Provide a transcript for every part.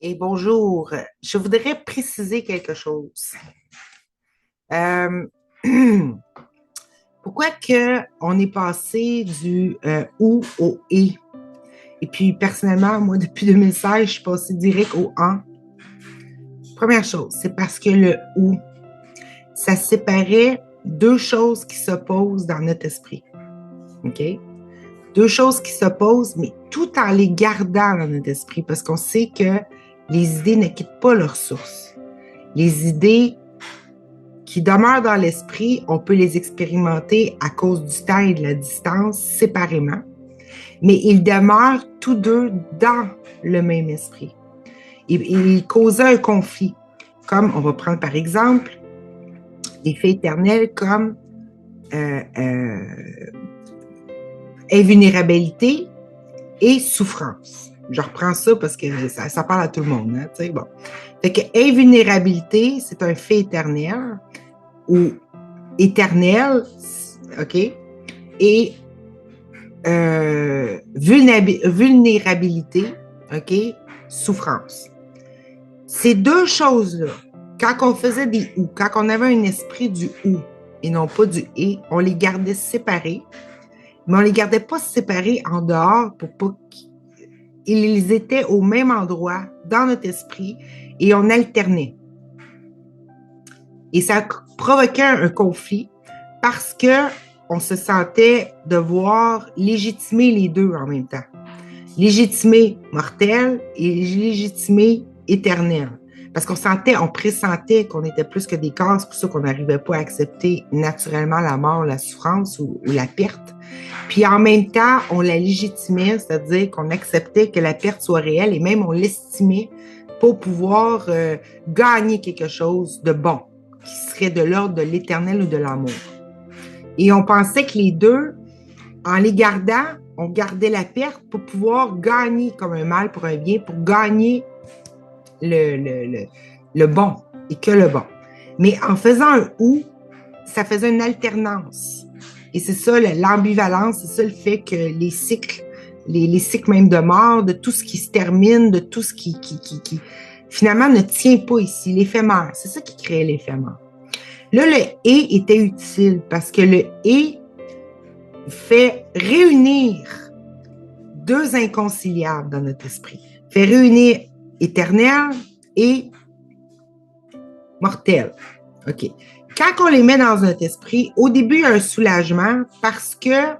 Et bonjour, je voudrais préciser quelque chose. Euh, pourquoi que on est passé du ou au et? Et puis personnellement, moi depuis 2016, je suis passée direct au en. Première chose, c'est parce que le ou, ça séparait deux choses qui s'opposent dans notre esprit. OK? Deux choses qui s'opposent, mais tout en les gardant dans notre esprit, parce qu'on sait que les idées ne quittent pas leur source. Les idées qui demeurent dans l'esprit, on peut les expérimenter à cause du temps et de la distance séparément, mais ils demeurent tous deux dans le même esprit. Ils causaient un conflit, comme on va prendre par exemple les faits éternels comme euh, euh, invulnérabilité et souffrance. Je reprends ça parce que ça parle à tout le monde. Hein, bon. Fait que invulnérabilité, c'est un fait éternel ou éternel, OK? Et vulnérabilité, OK? Souffrance. Ces deux choses-là, quand on faisait des ou, quand on avait un esprit du ou et non pas du et, on les gardait séparés, mais on les gardait pas séparés en dehors pour pas qu'ils étaient au même endroit dans notre esprit et on alternait. Et ça provoquait un conflit parce que on se sentait devoir légitimer les deux en même temps. Légitimer mortel et légitimer éternel. Parce qu'on sentait, on pressentait qu'on était plus que des corps, c'est pour ça qu'on n'arrivait pas à accepter naturellement la mort, la souffrance ou la perte. Puis en même temps, on la légitimait, c'est-à-dire qu'on acceptait que la perte soit réelle et même on l'estimait pour pouvoir gagner quelque chose de bon, qui serait de l'ordre de l'éternel ou de l'amour. Et on pensait que les deux, en les gardant, on gardait la perte pour pouvoir gagner comme un mal pour un bien, pour gagner le bon et que le bon. Mais en faisant un ou, ça faisait une alternance. Et c'est ça, l'ambivalence, c'est ça le fait que les cycles, les cycles même de mort, de tout ce qui se termine, de tout ce qui finalement ne tient pas ici, l'éphémère. C'est ça qui crée l'éphémère. Là, le et était utile parce que le et fait réunir deux inconciliables dans notre esprit. Fait réunir éternel et mortel. OK. Quand on les met dans notre esprit, au début, il y a un soulagement parce que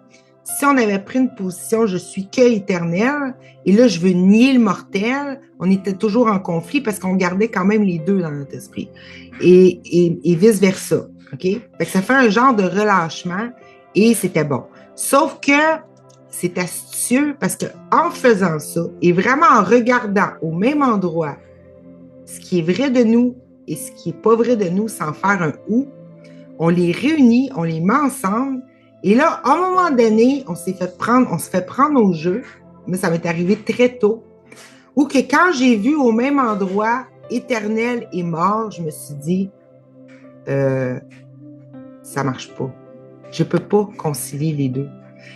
si on avait pris une position, je suis que éternel, et là, je veux nier le mortel, on était toujours en conflit parce qu'on gardait quand même les deux dans notre esprit. Et vice-versa. OK? Fait que ça fait un genre de relâchement et c'était bon. Sauf que c'est astucieux parce qu'en faisant ça et vraiment en regardant au même endroit ce qui est vrai de nous et ce qui n'est pas vrai de nous sans faire un ou, on les réunit, on les met ensemble. Et là, à un moment donné, on se fait prendre au jeu, mais ça m'est arrivé très tôt, où que quand j'ai vu au même endroit éternel et mort, je me suis dit, ça marche pas. Je peux pas concilier les deux.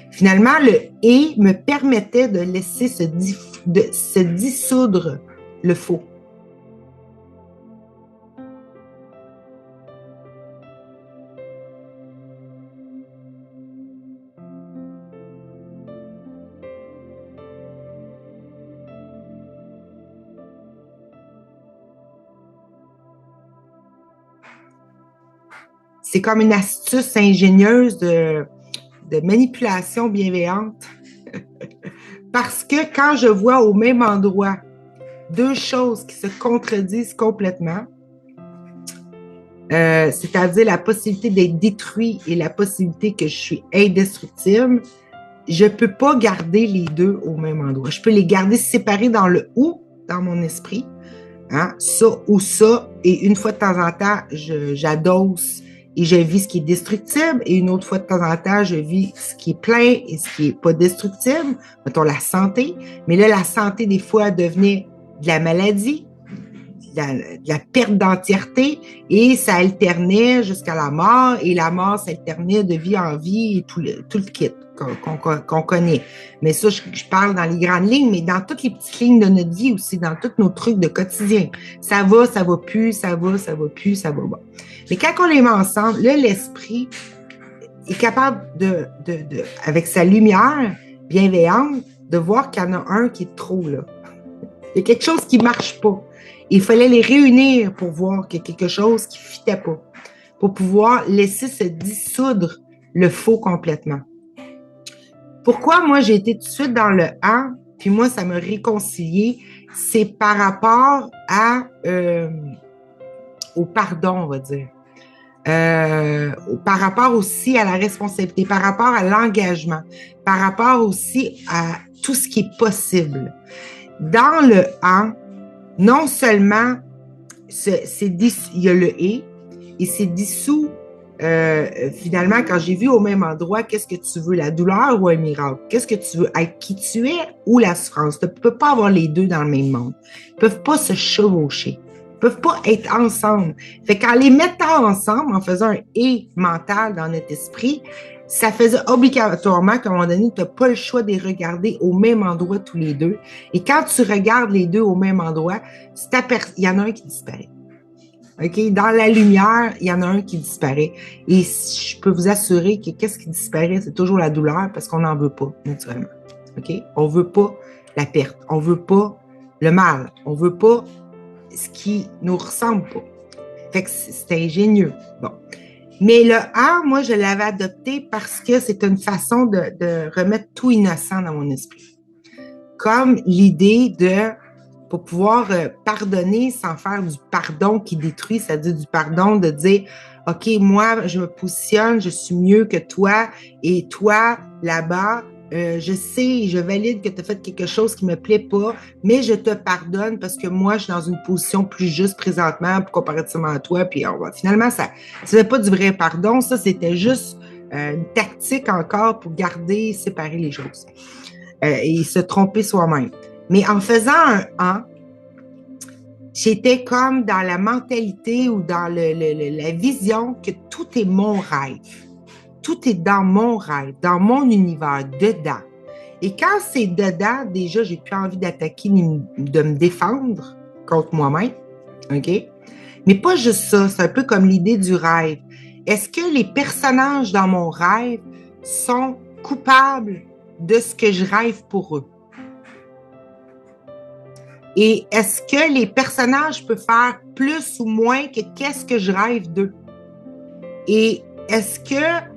Finalement, le et me permettait de laisser se dissoudre le faux. C'est comme une astuce ingénieuse de manipulation bienveillante. Parce que quand je vois au même endroit deux choses qui se contredisent complètement, c'est-à-dire la possibilité d'être détruit et la possibilité que je suis indestructible, je ne peux pas garder les deux au même endroit. Je peux les garder séparés dans le ou, dans mon esprit, hein, ça ou ça, et une fois de temps en temps, j'adosse et je vis ce qui est destructible, et une autre fois de temps en temps, je vis ce qui est plein et ce qui est pas destructible, mettons la santé. Mais là, la santé, des fois, devenait de la maladie, de la perte d'entièreté et ça alternait jusqu'à la mort et la mort s'alternait de vie en vie et tout le kit qu'on connaît. Mais ça, je parle dans les grandes lignes, mais dans toutes les petites lignes de notre vie aussi, dans tous nos trucs de quotidien. Ça va plus, ça va plus, ça va bon. Mais quand on les met ensemble, là, l'esprit est capable avec sa lumière bienveillante, de voir qu'il y en a un qui est trop, là. Il y a quelque chose qui ne marche pas. Il fallait les réunir pour voir qu'il y a quelque chose qui ne fitait pas, pour pouvoir laisser se dissoudre le faux complètement. Pourquoi moi j'ai été tout de suite dans le « en », puis moi ça m'a réconcilié, c'est par rapport au pardon, on va dire. Par rapport aussi à la responsabilité, par rapport à l'engagement, par rapport aussi à tout ce qui est possible. Dans le « en », non seulement il y a le « et », et c'est dissous, finalement, quand j'ai vu au même endroit, qu'est-ce que tu veux, la douleur ou un miracle? Qu'est-ce que tu veux, être qui tu es ou la souffrance? Tu ne peux pas avoir les deux dans le même monde. Ils ne peuvent pas se chevaucher. Ils ne peuvent pas être ensemble. Fait qu'en les mettant ensemble, en faisant un « et » mental dans notre esprit, ça faisait obligatoirement qu'à un moment donné, tu n'as pas le choix de les regarder au même endroit tous les deux. Et quand tu regardes les deux au même endroit, il y en a un qui disparaît. OK? Dans la lumière, il y en a un qui disparaît. Et je peux vous assurer que qu'est-ce qui disparaît, c'est toujours la douleur parce qu'on n'en veut pas, naturellement. OK? On ne veut pas la perte. On ne veut pas le mal. On ne veut pas ce qui nous ressemble pas. Fait que c'est ingénieux. Bon. Mais le « en », moi, je l'avais adopté parce que c'est une façon de remettre tout innocent dans mon esprit. Comme l'idée pour pouvoir pardonner sans faire du pardon qui détruit, c'est-à-dire du pardon de dire « OK, moi, je me positionne, je suis mieux que toi et toi, là-bas, je sais, je valide que tu as fait quelque chose qui ne me plaît pas, mais je te pardonne parce que moi, je suis dans une position plus juste présentement comparativement à toi. » Puis finalement, ça n'était pas du vrai pardon, ça, c'était juste une tactique encore pour garder, séparer les choses et se tromper soi-même. Mais en faisant un « en », j'étais comme dans la mentalité ou dans la vision que tout est mon rêve. Tout est dans mon rêve, dans mon univers, dedans. Et quand c'est dedans, déjà, j'ai plus envie d'attaquer ni de me défendre contre moi-même. OK? Mais pas juste ça, c'est un peu comme l'idée du rêve. Est-ce que les personnages dans mon rêve sont coupables de ce que je rêve pour eux? Et est-ce que les personnages peuvent faire plus ou moins que qu'est-ce que je rêve d'eux? Et est-ce que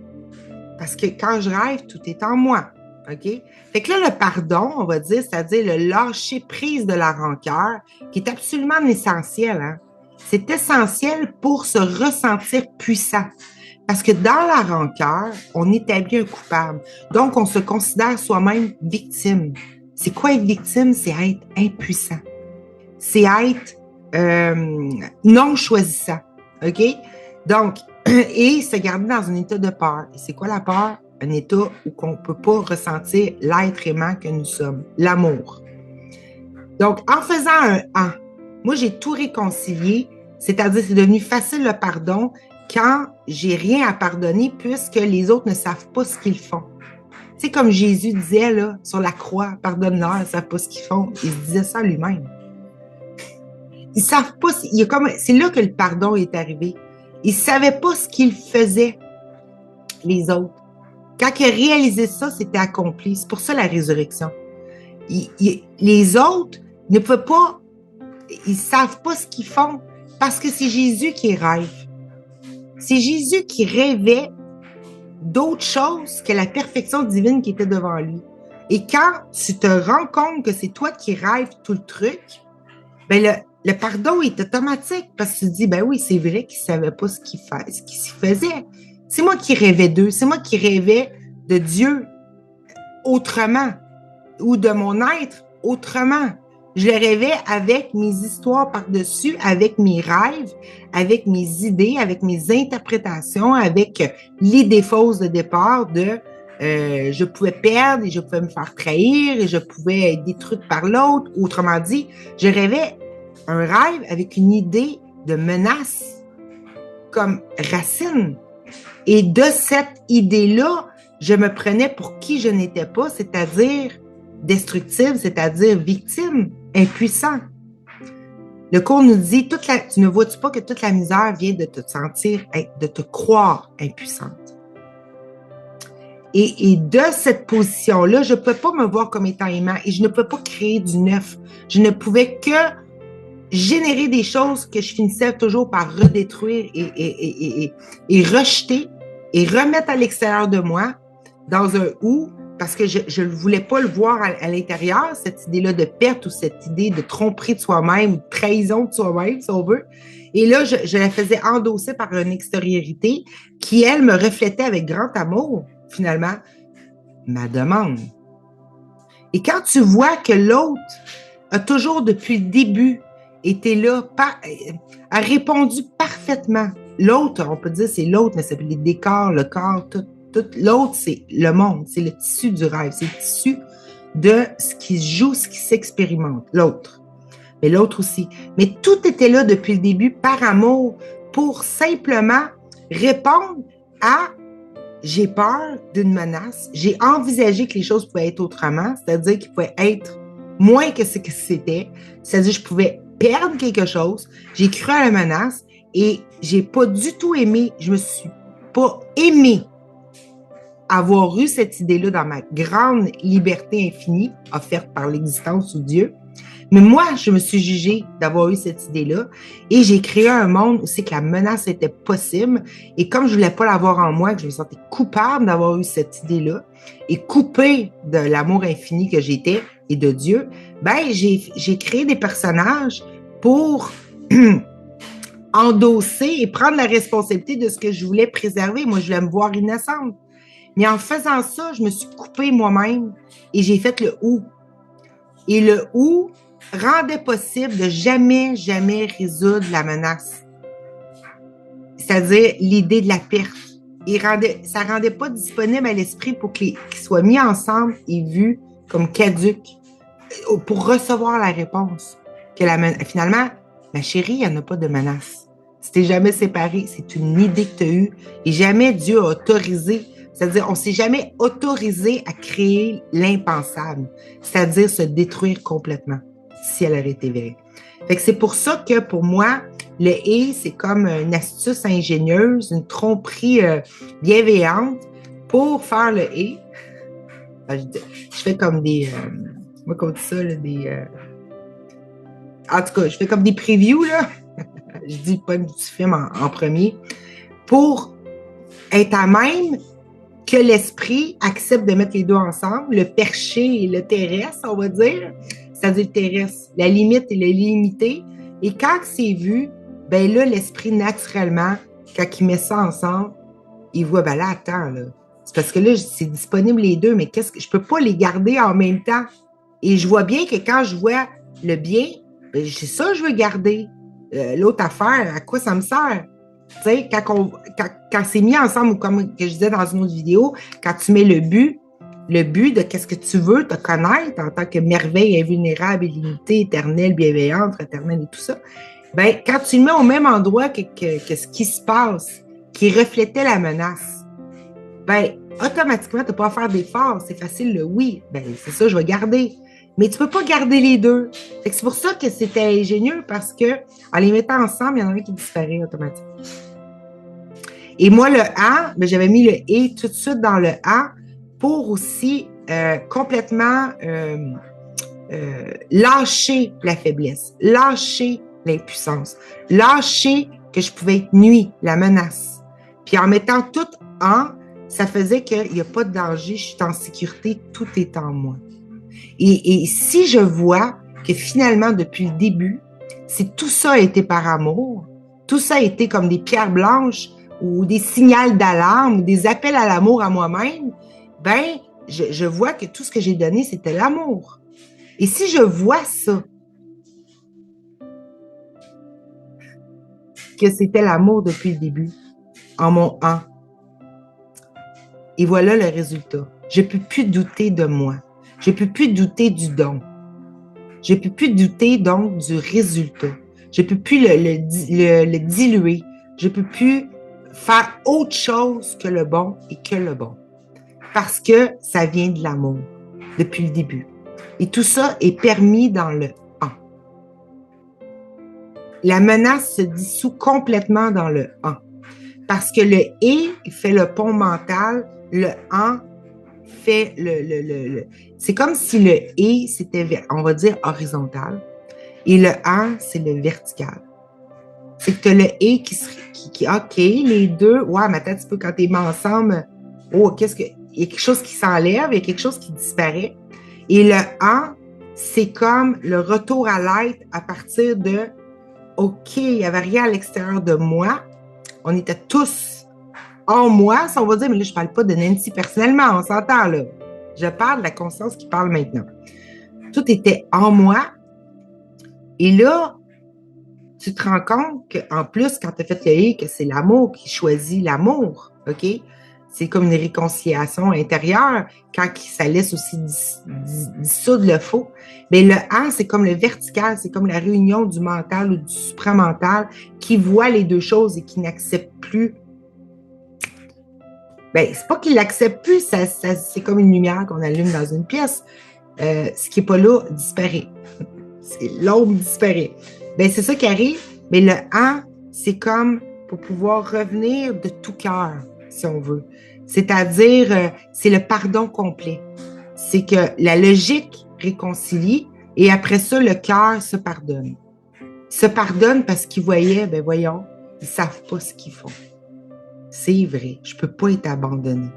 parce que quand je rêve, tout est en moi, OK? Fait que là, le pardon, on va dire, c'est-à-dire le lâcher-prise de la rancœur, qui est absolument essentiel, hein? C'est essentiel pour se ressentir puissant. Parce que dans la rancœur, on établit un coupable. Donc, on se considère soi-même victime. C'est quoi être victime? C'est être impuissant. C'est être non choisissant, OK? Donc, et se garder dans un état de peur. Et c'est quoi la peur? Un état où on ne peut pas ressentir l'être aimant que nous sommes, l'amour. Donc, en faisant un « en », moi, j'ai tout réconcilié, c'est-à-dire c'est devenu facile le pardon quand j'ai rien à pardonner puisque les autres ne savent pas ce qu'ils font. Tu sais, comme Jésus disait là, sur la croix, pardonne-leur, ils ne savent pas ce qu'ils font. Il se disait ça lui-même. Ils ne savent pas, c'est là que le pardon est arrivé. Ils ne savaient pas ce qu'ils faisaient, les autres. Quand ils réalisaient ça, c'était accompli. C'est pour ça la résurrection. Les autres ne peuvent pas, ils ne savent pas ce qu'ils font parce que c'est Jésus qui rêve. C'est Jésus qui rêvait d'autre chose que la perfection divine qui était devant lui. Et quand tu te rends compte que c'est toi qui rêves tout le truc, ben le pardon est automatique parce que tu te dis, ben oui, c'est vrai qu'ils ne savaient pas ce qu'ils faisaient. C'est moi qui rêvais d'eux. C'est moi qui rêvais de Dieu autrement ou de mon être autrement. Je le rêvais avec mes histoires par-dessus, avec mes rêves, avec mes idées, avec mes interprétations, avec l'idée fausse de départ de je pouvais perdre et je pouvais me faire trahir et je pouvais être détruite par l'autre. Autrement dit, je rêvais un rêve avec une idée de menace comme racine. Et de cette idée-là, je me prenais pour qui je n'étais pas, c'est-à-dire destructive, c'est-à-dire victime, impuissant. Le cours nous dit, tu ne vois-tu pas que toute la misère vient de te sentir, de te croire impuissante. Et de cette position-là, je ne peux pas me voir comme étant aimant et je ne peux pas créer du neuf. Je ne pouvais que générer des choses que je finissais toujours par redétruire et rejeter et remettre à l'extérieur de moi dans un ou, parce que je ne voulais pas le voir à l'intérieur, cette idée-là de perte ou cette idée de tromperie de soi-même ou de trahison de soi-même, si on veut. Et là, je la faisais endosser par une extériorité qui, elle, me reflétait avec grand amour, finalement, ma demande. Et quand tu vois que l'autre a toujours, depuis le début, été là, a répondu parfaitement. L'autre, on peut dire c'est l'autre, mais c'est les décors, le corps, tout. L'autre, c'est le monde, c'est le tissu du rêve, c'est le tissu de ce qui se joue, ce qui s'expérimente, l'autre. Mais l'autre aussi. Mais tout était là depuis le début par amour pour simplement répondre à j'ai peur d'une menace, j'ai envisagé que les choses pouvaient être autrement, c'est-à-dire qu'ils pouvaient être moins que ce que c'était, c'est-à-dire que je pouvais perdre quelque chose, j'ai cru à la menace et j'ai pas du tout aimé, je me suis pas aimée avoir eu cette idée-là dans ma grande liberté infinie offerte par l'existence ou Dieu. Mais moi, je me suis jugée d'avoir eu cette idée-là et j'ai créé un monde où c'est que la menace était possible. Et comme je voulais pas l'avoir en moi, que je me sentais coupable d'avoir eu cette idée-là et coupée de l'amour infini que j'étais et de Dieu, ben j'ai créé des personnages pour endosser et prendre la responsabilité de ce que je voulais préserver. Moi, je voulais me voir innocente. Mais en faisant ça, je me suis coupée moi-même et j'ai fait le ou. Et le ou rendait possible de jamais, jamais résoudre la menace. C'est-à-dire l'idée de la perte. Ça ne rendait pas disponible à l'esprit pour qu'ils soient mis ensemble et vus comme caducs pour recevoir la réponse. Finalement, ma chérie, il n'y en a pas de menace. Tu t'es jamais séparé, c'est une idée que tu as eue et jamais Dieu a autorisé. C'est-à-dire, on ne s'est jamais autorisé à créer l'impensable, c'est-à-dire se détruire complètement, si elle aurait été vraie. Fait que c'est pour ça que, pour moi, le « et », c'est comme une astuce ingénieuse, une tromperie bienveillante pour faire le « et ». Je fais comme des... comment on dit ça, là, en tout cas, je fais comme des previews, là. Je dis pas du film en premier. Pour être à même que l'esprit accepte de mettre les deux ensemble, le perché et le terrestre, on va dire, c'est-à-dire le terrestre, la limite et le limité. Et quand c'est vu, ben là, l'esprit, naturellement, quand il met ça ensemble, il voit, ben là, attends, là. C'est parce que là, c'est disponible les deux, mais je peux pas les garder en même temps. Et je vois bien que quand je vois le bien, ben, c'est ça que je veux garder. L'autre affaire, à quoi ça me sert? Tu sais, quand c'est mis ensemble, ou comme que je disais dans une autre vidéo, quand tu mets le but de qu'est-ce que tu veux te connaître en tant que merveille invulnérable, illimitée, éternelle, bienveillante, fraternelle et tout ça, ben, quand tu le mets au même endroit que ce qui se passe, qui reflétait la menace, ben, automatiquement, tu n'as pas à faire d'efforts. C'est facile le oui. Ben, c'est ça, je vais garder. Mais tu ne peux pas garder les deux. C'est pour ça que c'était ingénieux parce que en les mettant ensemble, il y en a un qui disparaît automatiquement. Et moi, le A, ben, j'avais mis le et tout de suite dans le A pour aussi complètement lâcher la faiblesse, lâcher l'impuissance, lâcher que je pouvais être nuit, la menace. Puis en mettant tout en, ça faisait qu'il n'y a pas de danger, je suis en sécurité, tout est en moi. Et si je vois que finalement, depuis le début, si tout ça a été par amour, tout ça a été comme des pierres blanches ou des signaux d'alarme ou des appels à l'amour à moi-même, ben, je vois que tout ce que j'ai donné, c'était l'amour. Et si je vois ça, que c'était l'amour depuis le début, en mon « en », et voilà le résultat. Je ne peux plus douter de moi. Je ne peux plus douter du don. Je ne peux plus douter donc du résultat. Je ne peux plus le diluer. Je ne peux plus faire autre chose que le bon et que le bon. Parce que ça vient de l'amour depuis le début. Et tout ça est permis dans le « en ». La menace se dissout complètement dans le « en ». Parce que le « et » fait le pont mental, le « en » fait c'est comme si le « et » c'était, on va dire, horizontal et le « en » c'est le vertical. C'est que tu as le « et » qui OK, les deux, ouais, mais attends un petit peu, quand t'es mis ensemble, oh, il y a quelque chose qui s'enlève, il y a quelque chose qui disparaît. Et le « en », c'est comme le retour à l'être à partir de OK, il n'y avait rien à l'extérieur de moi, on était tous en moi, si on va dire, mais là, je ne parle pas de Nancy personnellement, on s'entend là. Je parle de la conscience qui parle maintenant. Tout était en moi. Et là, tu te rends compte qu'en plus, quand tu as fait le « et », que c'est l'amour qui choisit l'amour, OK? C'est comme une réconciliation intérieure quand ça laisse aussi dissoudre le faux. Mais le « en », c'est comme le vertical, c'est comme la réunion du mental ou du supramental qui voit les deux choses et qui n'accepte plus. Ben, c'est pas qu'il l'accepte plus, c'est comme une lumière qu'on allume dans une pièce. Ce qui n'est pas là disparaît. L'ombre disparaît. Ben, c'est ça qui arrive. Mais le « en », c'est comme pour pouvoir revenir de tout cœur, si on veut. C'est-à-dire, c'est le pardon complet. C'est que la logique réconcilie et après ça, le cœur se pardonne. Il se pardonne parce qu'il voyait, ben voyons, ils ne savent pas ce qu'ils font. C'est vrai, je ne peux pas être abandonnée.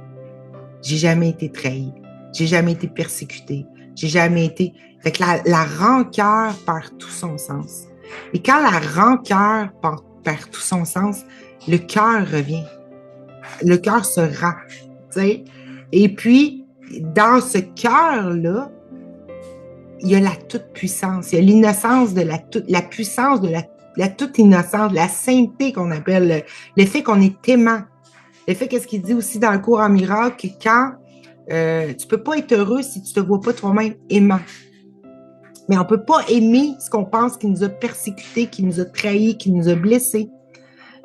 J'ai jamais été trahie. J'ai jamais été persécutée. J'ai jamais été... Fait que la rancœur perd tout son sens. Et quand la rancœur perd tout son sens, le cœur revient. Le cœur se rend. T'sais? Et puis, dans ce cœur-là, il y a la toute-puissance. Il y a l'innocence de la puissance de la toute-innocence, la sainteté qu'on appelle, le fait qu'on est aimant. Le fait qu'est-ce qu'il dit aussi dans le cours en miracle, que quand tu ne peux pas être heureux si tu ne te vois pas toi-même aimant. Mais on ne peut pas aimer ce qu'on pense qui nous a persécutés, qui nous a trahis, qui nous a blessés.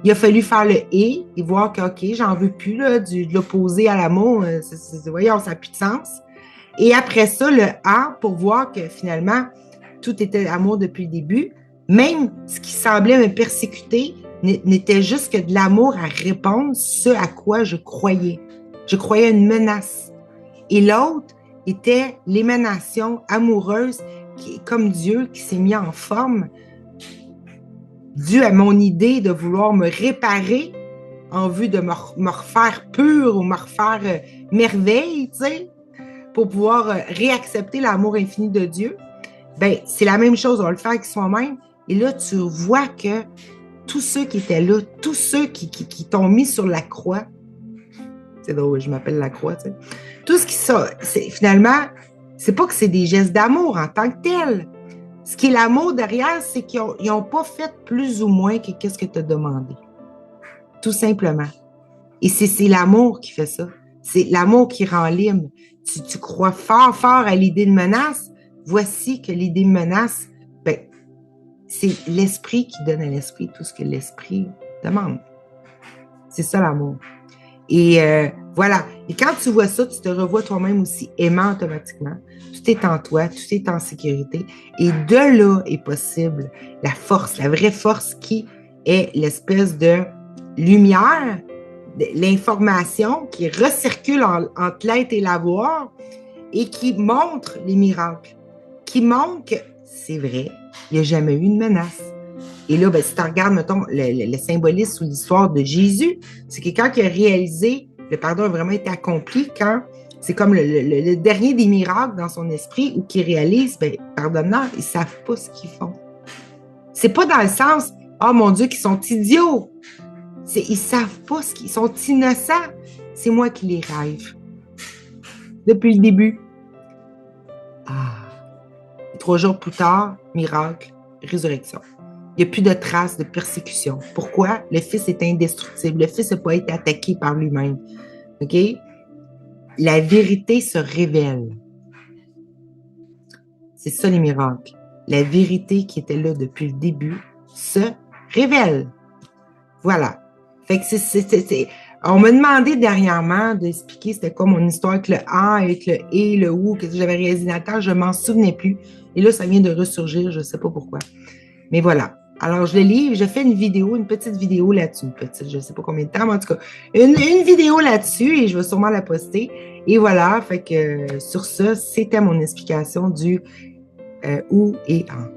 Il a fallu faire le « et » et voir que, OK, j'en veux plus là, de l'opposé à l'amour. Voyons, ça n'a plus de sens. Et après ça, le « en » pour voir que finalement, tout était amour depuis le début. Même ce qui semblait me persécuter n'était juste que de l'amour à répondre ce à quoi je croyais. Je croyais une menace. Et l'autre était l'émanation amoureuse, qui est comme Dieu, qui s'est mis en forme, dû à mon idée de vouloir me réparer en vue de me refaire pur ou me refaire merveille, tu sais, pour pouvoir réaccepter l'amour infini de Dieu. Ben, c'est la même chose, on va le faire avec soi-même. Et là, tu vois que tous ceux qui étaient là, tous ceux qui t'ont mis sur la croix, c'est drôle, je m'appelle la croix, tu sais. Tout ce qui ça, finalement, c'est pas que c'est des gestes d'amour en tant que tel. Ce qui est l'amour derrière, c'est qu'ils n'ont pas fait plus ou moins que qu'est-ce que tu as demandé. Tout simplement. Et c'est l'amour qui fait ça. C'est l'amour qui rend libre. Tu crois fort, fort à l'idée de menace. Voici que l'idée de menace, ben, c'est l'esprit qui donne à l'esprit tout ce que l'esprit demande. C'est ça l'amour. Et voilà. Et quand tu vois ça, tu te revois toi-même aussi aimant automatiquement. Tout est en toi, tout est en sécurité. Et de là est possible la force, la vraie force qui est l'espèce de lumière, l'information qui recircule entre l'être et l'avoir et qui montre les miracles, qui montre que c'est vrai, il n'y a jamais eu une menace. Et là, ben, si tu regardes, mettons, le symbolisme ou l'histoire de Jésus, c'est que quand il a réalisé, le pardon a vraiment été accompli, quand c'est comme le dernier des miracles dans son esprit, où qu'il réalise, ben, pardonnant, ils ne savent pas ce qu'ils font. C'est pas dans le sens, oh mon Dieu, qu'ils sont idiots. Ils ne savent pas ce qu'ils sont innocents. C'est moi qui les rêve. Depuis le début. Ah. 3 jours plus tard, miracle, résurrection. Il n'y a plus de traces de persécution. Pourquoi? Le Fils est indestructible. Le Fils n'a pas été attaqué par lui-même. OK? La vérité se révèle. C'est ça les miracles. la vérité qui était là depuis le début se révèle. Voilà. Fait que on m'a demandé dernièrement d'expliquer c'était quoi mon histoire avec le A, avec le et, le ou, que j'avais réalisé Natal, je m'en souvenais plus. Et là, ça vient de ressurgir, je ne sais pas pourquoi. Mais voilà. Alors, je le lis, je fais une vidéo, une petite vidéo là-dessus. Petite, je ne sais pas combien de temps, mais en tout cas, une vidéo là-dessus et je vais sûrement la poster. Et voilà, fait que sur ça, c'était mon explication du ou et en.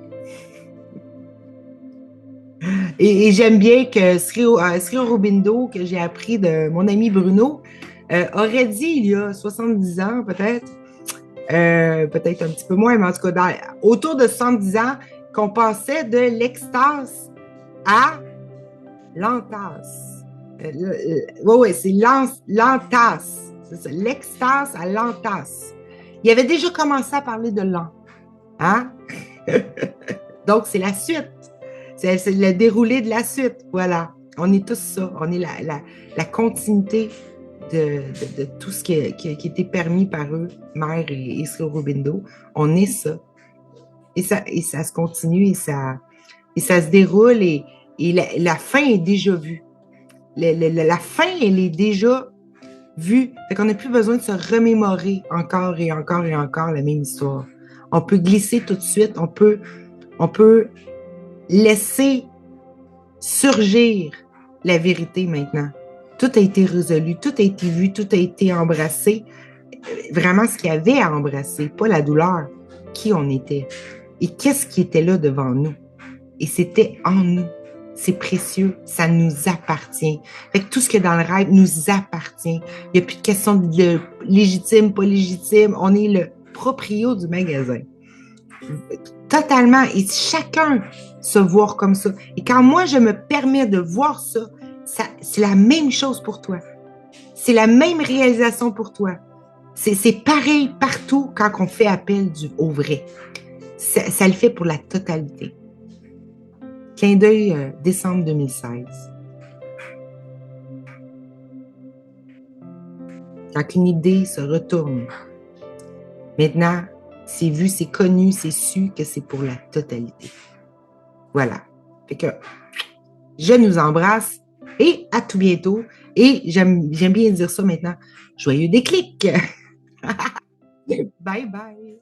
Et j'aime bien que Sri Aurobindo, que j'ai appris de mon ami Bruno, aurait dit il y a 70 ans peut-être, peut-être un petit peu moins, mais en tout cas autour de 70 ans, qu'on passait de l'extase à l'entasse. Oui, c'est l'entasse. C'est ça, l'extase à l'entasse. Il avait déjà commencé à parler de l'an. Hein? Donc, c'est la suite. C'est le déroulé de la suite. Voilà. On est tous ça. On est la continuité de tout ce qui était permis par eux, Mère et Sri Aurobindo. On est ça. Et ça se continue et ça se déroule et la fin est déjà vue. La fin, elle est déjà vue. Fait qu'on n'a plus besoin de se remémorer encore et encore et encore la même histoire. On peut glisser tout de suite. On peut laisser surgir la vérité maintenant. Tout a été résolu, tout a été vu, tout a été embrassé. Vraiment ce qu'il y avait à embrasser, pas la douleur, qui on était et qu'est-ce qui était là devant nous. Et c'était en nous. C'est précieux, ça nous appartient. Fait que tout ce qui est dans le rêve nous appartient. Il n'y a plus de question de légitime, pas légitime. On est le proprio du magasin. Totalement. Et chacun se voir comme ça. Et quand moi, je me permets de voir ça, c'est la même chose pour toi. C'est la même réalisation pour toi. C'est pareil partout quand on fait appel au vrai. Ça le fait pour la totalité. Clin d'œil, décembre 2016. Quand une idée se retourne, maintenant, c'est vu, c'est connu, c'est su que c'est pour la totalité. Voilà. Fait que je nous embrasse et à tout bientôt. Et j'aime bien dire ça maintenant. Joyeux déclic! Bye bye!